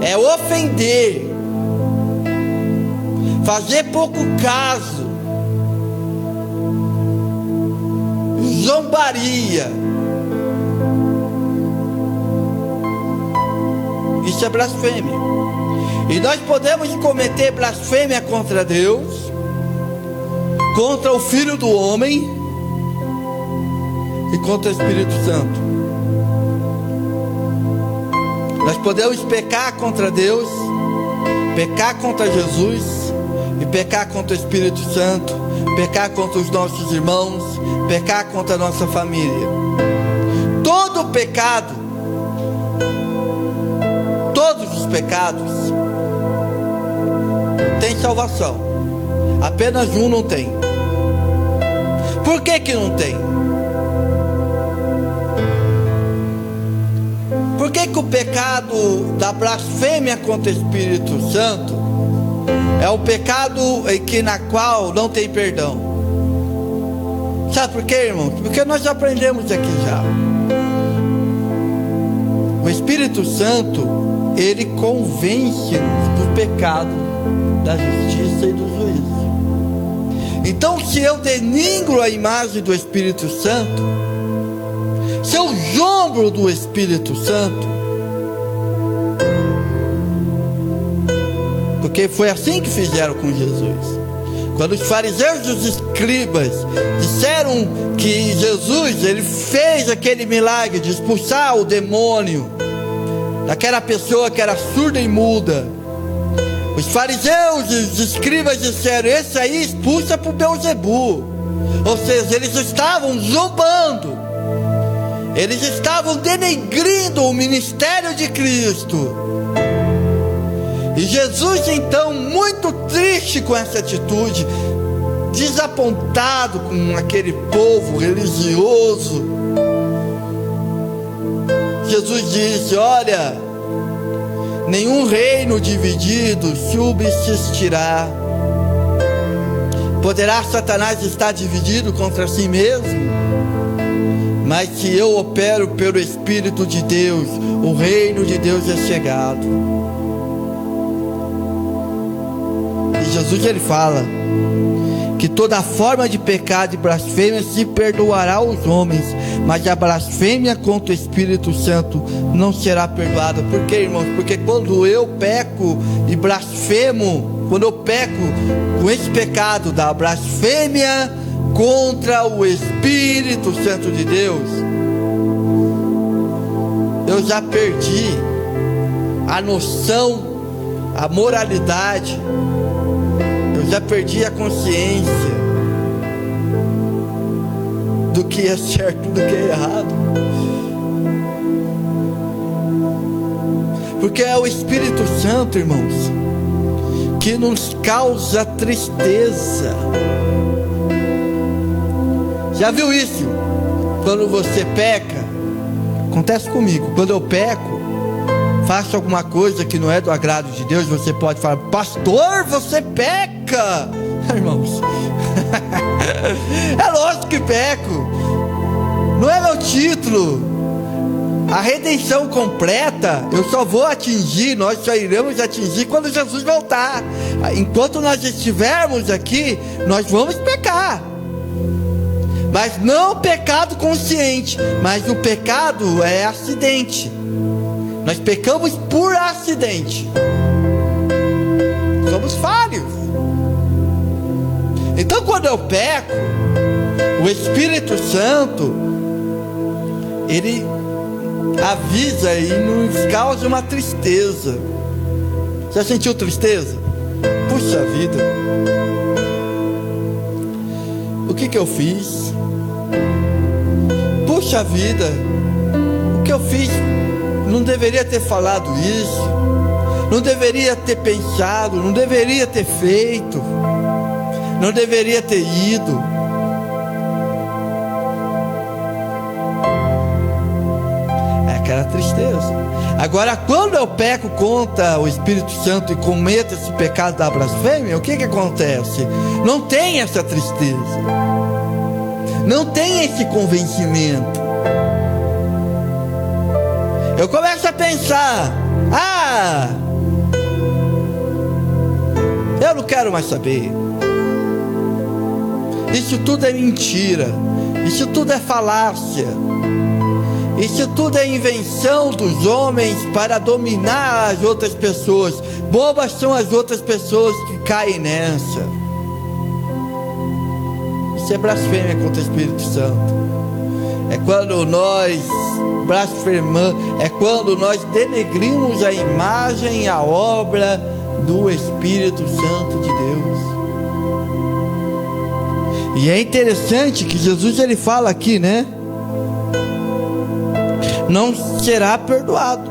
é ofender, fazer pouco caso, zombaria. Isso é blasfêmia. E nós podemos cometer blasfêmia contra Deus, contra o Filho do Homem e contra o Espírito Santo. Nós podemos pecar contra Deus, pecar contra Jesus e pecar contra o Espírito Santo, pecar contra os nossos irmãos, pecar contra a nossa família. Todo pecado, todos os pecados tem salvação, apenas um não tem. Por que não tem? Por que o pecado da blasfêmia contra o Espírito Santo é o pecado na qual não tem perdão? Sabe por quê, irmãos? Porque nós aprendemos aqui já. O Espírito Santo, ele convence-nos do pecado, da justiça e do juízo. Então, se eu denigro a imagem do Espírito Santo, se eu zombo do Espírito Santo, porque foi assim que fizeram com Jesus. Quando os fariseus e os escribas disseram que Jesus, ele fez aquele milagre de expulsar o demônio daquela pessoa que era surda e muda, os fariseus e os escribas disseram: esse aí expulsa por Beelzebu. Ou seja, eles estavam zombando, eles estavam denegrindo o ministério de Cristo. E Jesus, então, muito triste com essa atitude, desapontado com aquele povo religioso, Jesus disse: olha, nenhum reino dividido subsistirá. Poderá Satanás estar dividido contra si mesmo? Mas se eu opero pelo Espírito de Deus, o reino de Deus é chegado. E Jesus, ele fala que toda forma de pecado e blasfêmia se perdoará aos homens, mas a blasfêmia contra o Espírito Santo não será perdoada. Por quê, irmãos? Porque quando eu peco e blasfemo, quando eu peco com esse pecado da blasfêmia contra o Espírito Santo de Deus, eu já perdi a noção, a moralidade, eu já perdi a consciência do que é certo e do que é errado. Porque é o Espírito Santo, irmãos, que nos causa tristeza. Já viu isso? Quando você peca, acontece comigo, quando eu peco, faço alguma coisa que não é do agrado de Deus, você pode falar: pastor, você peca. Irmãos, é lógico que peco, não é meu título. A redenção completa eu só vou atingir, nós só iremos atingir quando Jesus voltar. Enquanto nós estivermos aqui, nós vamos pecar, mas não pecado consciente, mas o pecado é acidente. Nós pecamos por acidente, somos falhos. Então quando eu peco, o Espírito Santo, ele avisa e nos causa uma tristeza. Já sentiu tristeza? Puxa vida, o que eu fiz? Puxa vida, o que eu fiz? Não deveria ter falado isso, não deveria ter pensado, não deveria ter feito, não deveria ter ido. É aquela tristeza. Agora, quando eu peco contra o Espírito Santo e cometo esse pecado da blasfêmia, o que acontece? Não tem essa tristeza, não tem esse convencimento. Eu começo a pensar: eu não quero mais saber. Isso tudo é mentira, isso tudo é falácia, isso tudo é invenção dos homens para dominar as outras pessoas. Bobas são as outras pessoas que caem nessa. Isso é blasfêmia contra o Espírito Santo. É quando nós blasfemamos, é quando nós denegrimos a imagem e a obra do Espírito Santo de Deus. E é interessante que Jesus ele fala aqui, né? Não será perdoado,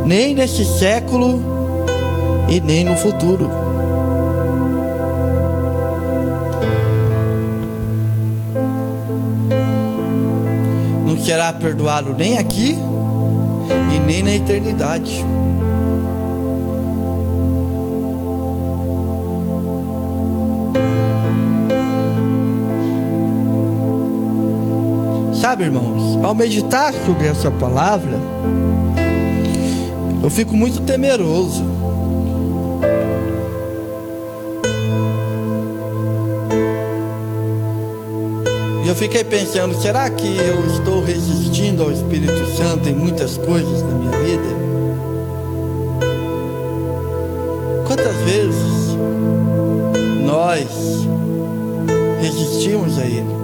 nem nesse século e nem no futuro. Não será perdoado nem aqui e nem na eternidade. Sabe, irmãos, ao meditar sobre essa palavra, eu fico muito temeroso. E eu fiquei pensando: será que eu estou resistindo ao Espírito Santo em muitas coisas da minha vida? Quantas vezes nós resistimos a Ele?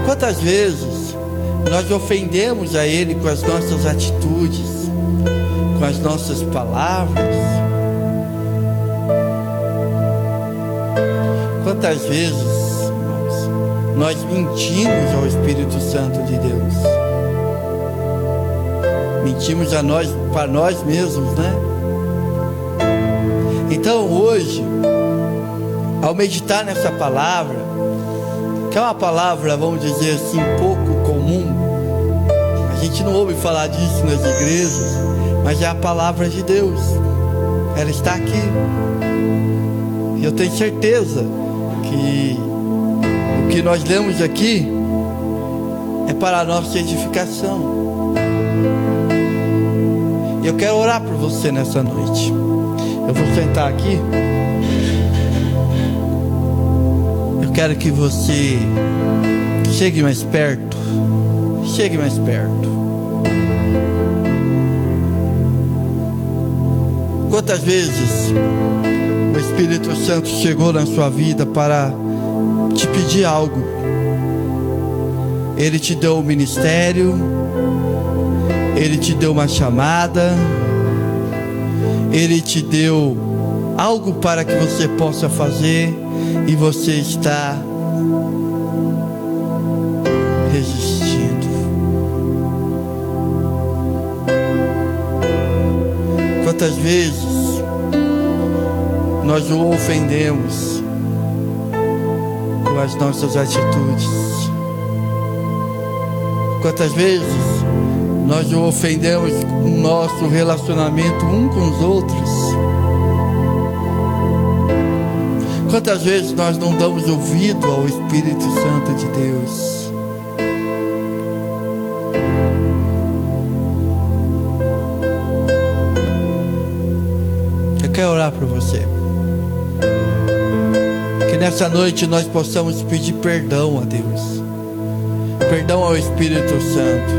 Quantas vezes nós ofendemos a Ele com as nossas atitudes, com as nossas palavras? Quantas vezes, irmãos, nós mentimos ao Espírito Santo de Deus? Mentimos a nós, para nós mesmos, né? Então hoje, ao meditar nessa palavra, que é uma palavra, vamos dizer assim, pouco comum, a gente não ouve falar disso nas igrejas, mas é a palavra de Deus, ela está aqui, e eu tenho certeza que o que nós lemos aqui é para a nossa edificação. E eu quero orar por você nessa noite. Eu vou sentar aqui. Eu quero que você chegue mais perto. Chegue mais perto. Quantas vezes o Espírito Santo chegou na sua vida para te pedir algo? Ele te deu um ministério, Ele te deu uma chamada, Ele te deu algo para que você possa fazer, e você está resistindo. Quantas vezes nós o ofendemos com as nossas atitudes? Quantas vezes nós o ofendemos com o nosso relacionamento um com os outros? Quantas vezes nós não damos ouvido ao Espírito Santo de Deus? Eu quero orar por você. Que nessa noite nós possamos pedir perdão a Deus. Perdão ao Espírito Santo.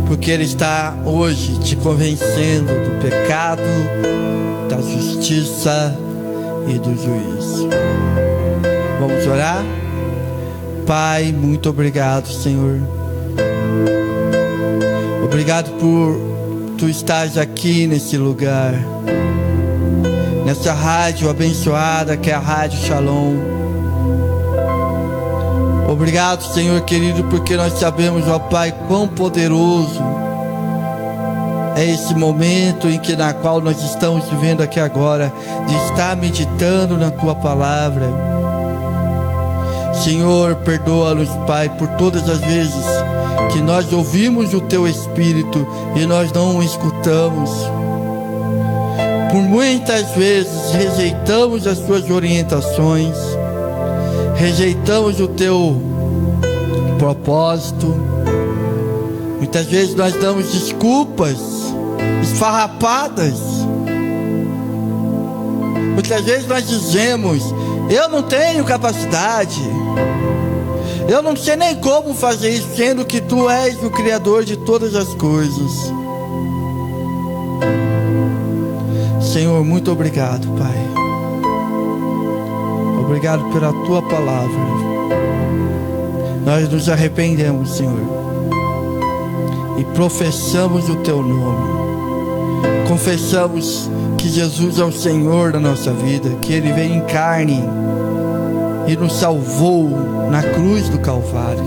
Porque Ele está hoje te convencendo do pecado, da justiça e do juízo. Vamos orar? Pai, muito obrigado, Senhor. Obrigado por Tu estás aqui nesse lugar, nessa rádio abençoada que é a Rádio Shalom. Obrigado, Senhor querido, porque nós sabemos, ó Pai, quão poderoso é esse momento na qual nós estamos vivendo aqui agora, de estar meditando na Tua Palavra. Senhor, perdoa-nos, Pai, por todas as vezes que nós ouvimos o Teu Espírito e nós não o escutamos. Por muitas vezes rejeitamos as Tuas orientações, rejeitamos o Teu propósito. Muitas vezes nós damos desculpas esfarrapadas. Muitas vezes nós dizemos: eu não tenho capacidade, eu não sei nem como fazer isso, sendo que Tu és o Criador de todas as coisas. Senhor, muito obrigado, Pai. Obrigado pela Tua Palavra. Nós nos arrependemos, Senhor, e professamos o Teu nome. Confessamos que Jesus é o Senhor da nossa vida, que Ele veio em carne e nos salvou na cruz do Calvário.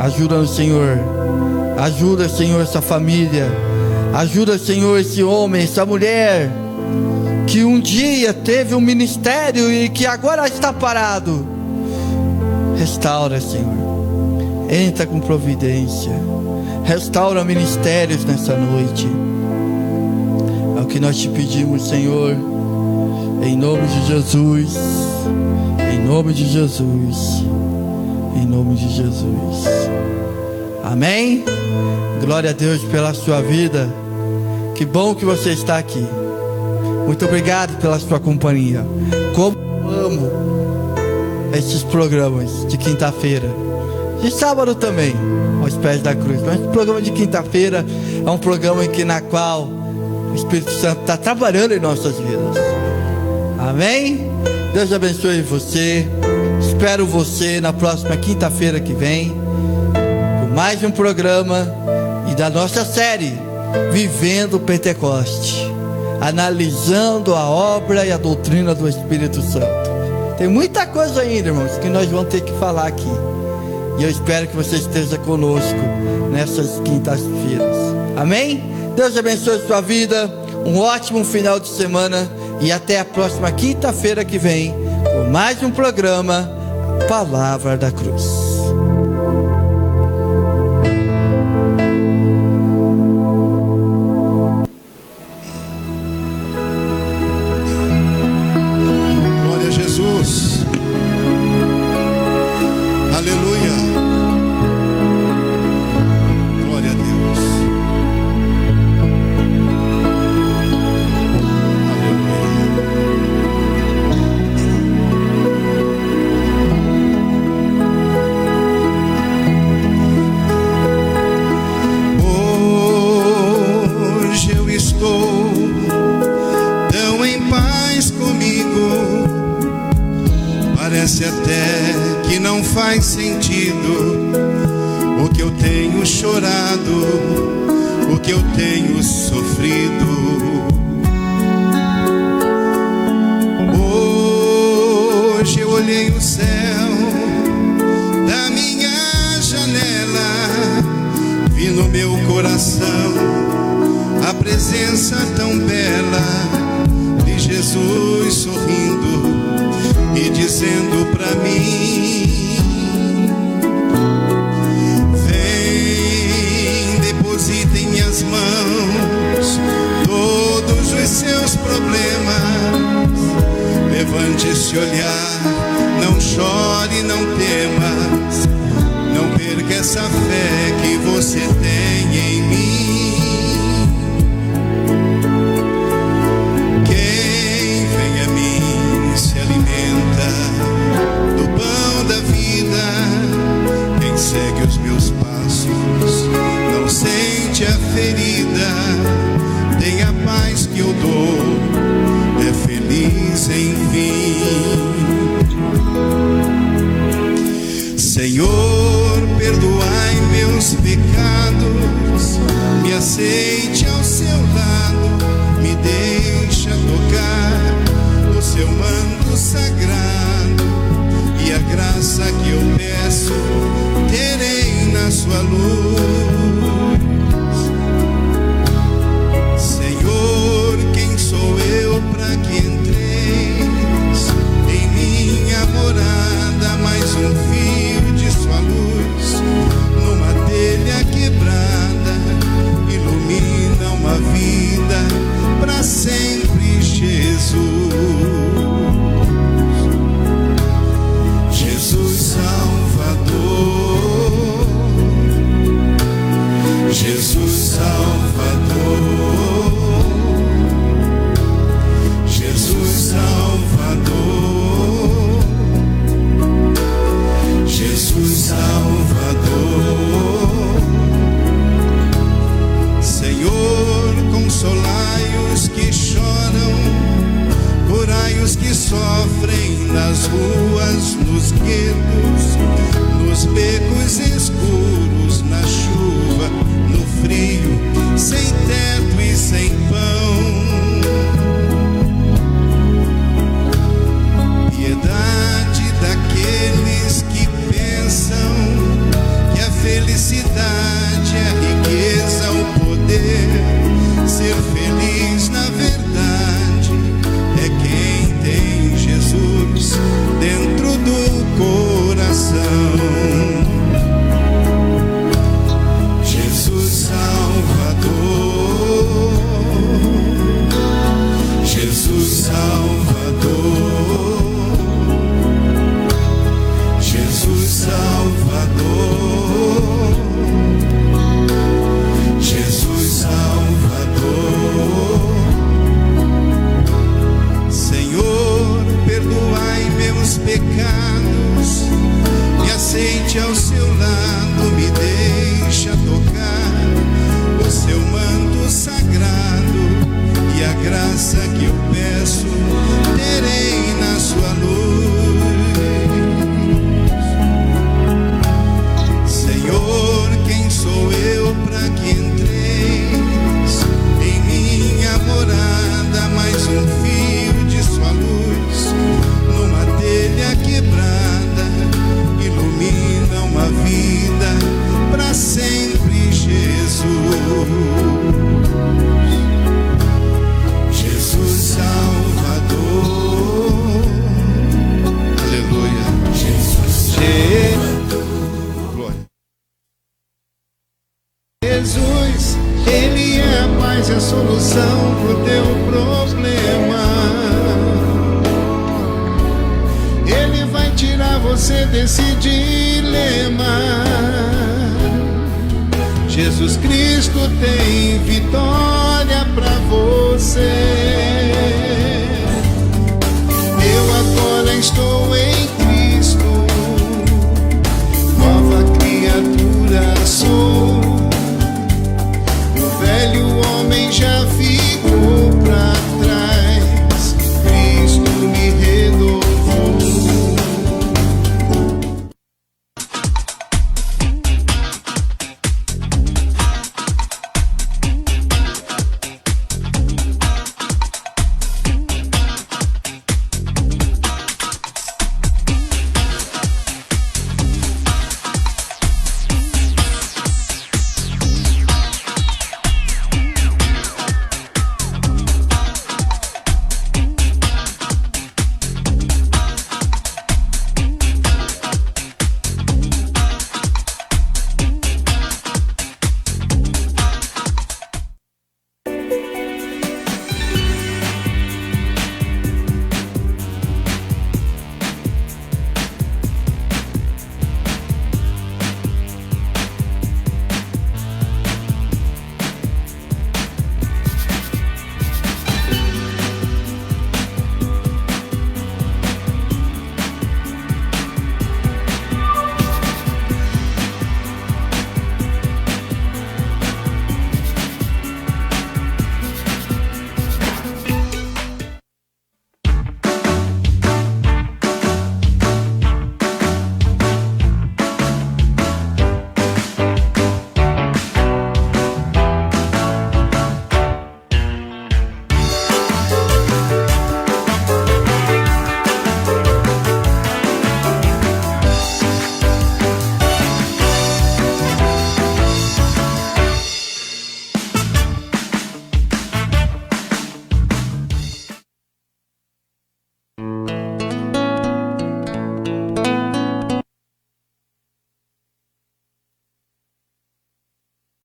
Ajuda-nos, Senhor. Ajuda, Senhor, essa família. Ajuda, Senhor, esse homem, essa mulher que um dia teve um ministério e que agora está parado. Restaura, Senhor. Entra com providência. Restaura ministérios nessa noite. É o que nós te pedimos, Senhor, em nome de Jesus. Em nome de Jesus. Em nome de Jesus. Amém? Glória a Deus pela sua vida. Que bom que você está aqui. Muito obrigado pela sua companhia. Como eu amo esses programas de quinta-feira, de sábado também, aos pés da cruz. Mas o programa de quinta-feira é um programa na qual o Espírito Santo está trabalhando em nossas vidas. Amém? Deus abençoe você. Espero você na próxima quinta-feira que vem, com mais um programa e da nossa série Vivendo o Pentecoste, analisando a obra e a doutrina do Espírito Santo. Tem muita coisa ainda, irmãos, que nós vamos ter que falar aqui. E eu espero que você esteja conosco nessas quintas-feiras. Amém? Deus abençoe a sua vida. Um ótimo final de semana. E até a próxima quinta-feira que vem, com mais um programa Palavra da Cruz. Glória a Jesus. Aleluia. Glória a Deus. Hoje eu estou tão em paz comigo. Parece até que não faz sentido o que eu tenho chorado, o que eu tenho sofrido. Hoje eu olhei o céu da minha janela, vi no meu coração a presença tão bela de Jesus sorrindo e dizendo pra mim: vem, deposita em minhas mãos todos os seus problemas. Levante esse olhar, não chore, não temas, não perca essa fé que você tem em mim. Quem vem a mim se alimenta do pão da vida. Quem segue os meus passos não sente a ferida. Tem a paz que eu dou, é feliz enfim. Senhor, perdoai meus pecados, me aceite ao seu lado, me deixa tocar o seu manto sagrado, e a graça que eu peço terei na sua luz. Senhor, quem sou eu para que entreis em minha morada? Mais um fio de sua luz numa telha quebrada ilumina uma vida para sempre, Jesus. Jesus Salvador, Jesus Salvador, Jesus Salvador, Jesus Salvador. Senhor, consolai os que choram, curai os que sofrem nas ruas, nos guetos, nos becos escuros, na chuva, no frio, sem teto e sem pão. Piedade daqueles que pensam que a felicidade é a riqueza, o poder. Ser feliz na verdade é quem tem Jesus dentro do coração. Jesus Salvador, Jesus Salvador, Jesus Salvador, Jesus Salvador. Senhor, perdoai meus pecados, me aceite ao seu lado, me deixa tocar o seu manto sagrado, e a graça que eu peço terei na sua luz. Senhor, quem sou eu para que entreis em minha morada? Mais um fio de sua luz numa telha quebrada ilumina uma vida para sempre, Jesus. Jesus Salvador, aleluia. Jesus Salvador, glória. Jesus, Ele é a paz e a solução pro teu problema. Ele vai tirar você desse dilema. Jesus Cristo tem vitória pra você. Eu agora estou em Cristo, nova criatura sou.